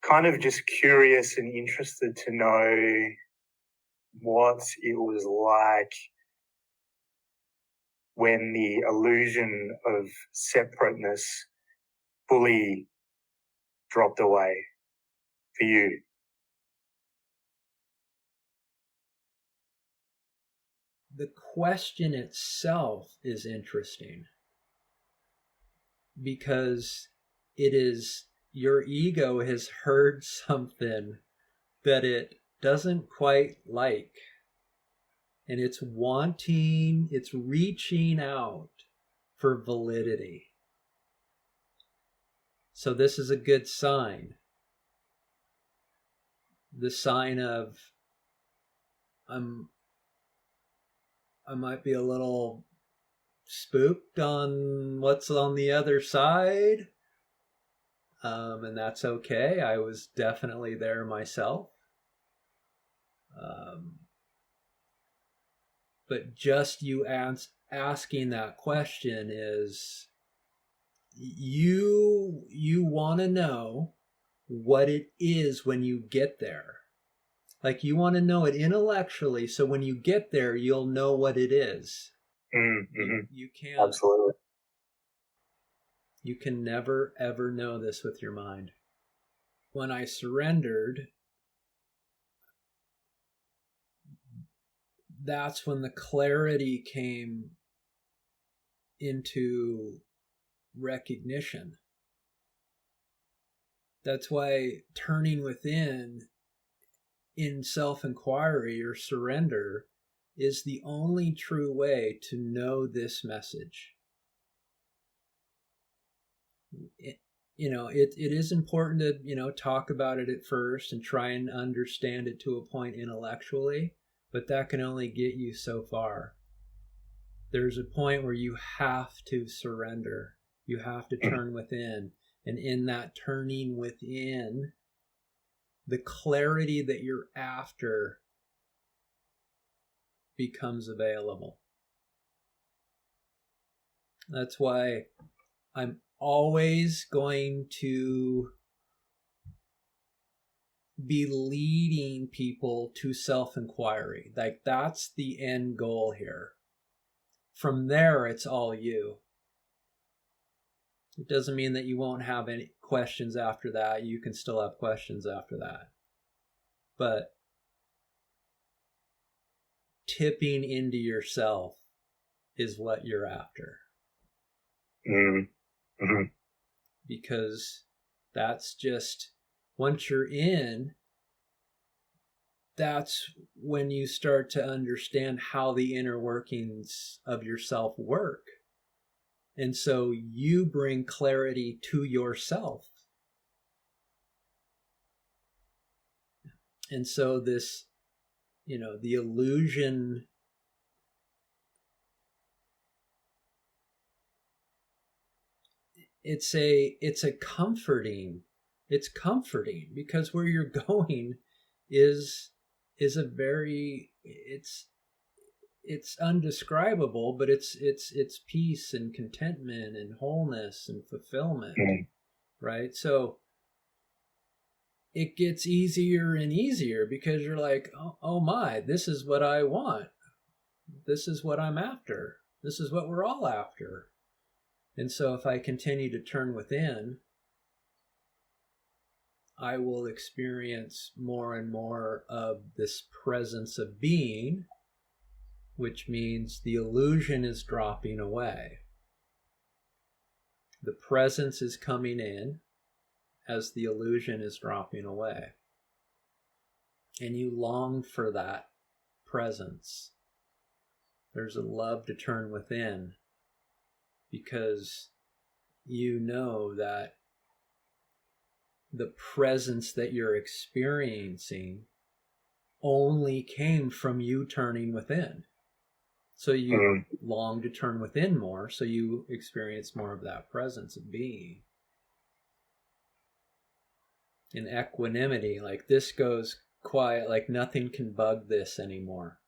kind of just curious and interested to know what it was like when the illusion of separateness fully dropped away for you. The question itself is interesting because it is your ego has heard something that it doesn't quite like, and it's reaching out for validity. So this is a good sign. The sign of I might be a little spooked on what's on the other side, and that's okay. I was definitely there myself. But just you asking that question is you want to know what it is when you get there. Like you want to know it intellectually, so when you get there, you'll know what it is. Mm-hmm. You can't. Absolutely. You can never, ever know this with your mind. When I surrendered, that's when the clarity came into recognition. That's why turning within in self-inquiry or surrender is the only true way to know this message. It is important to, talk about it at first and try and understand it to a point intellectually, but that can only get you so far. There's a point where you have to surrender. You have to turn within. And in that turning within, the clarity that you're after becomes available. That's why I'm always going to be leading people to self-inquiry. Like that's the end goal here. From there, it's all you. It doesn't mean that you won't have any questions after that. You can still have questions after that. But tipping into yourself is what you're after. Mm-hmm. Because that's just, once you're in, that's when you start to understand how the inner workings of yourself work. And so you bring clarity to yourself. And so this, the illusion, it's comforting because where you're going is a very, it's undescribable, but it's peace and contentment and wholeness and fulfillment, right? So it gets easier and easier because you're like, oh my, this is what I want. This is what I'm after. This is what we're all after. And so if I continue to turn within, I will experience more and more of this presence of being, which means the illusion is dropping away. The presence is coming in as the illusion is dropping away. And you long for that presence. There's a love to turn within because you know that the presence that you're experiencing only came from you turning within. So you long to turn within more, so you experience more of that presence of being. In equanimity, like this goes quiet, like nothing can bug this anymore.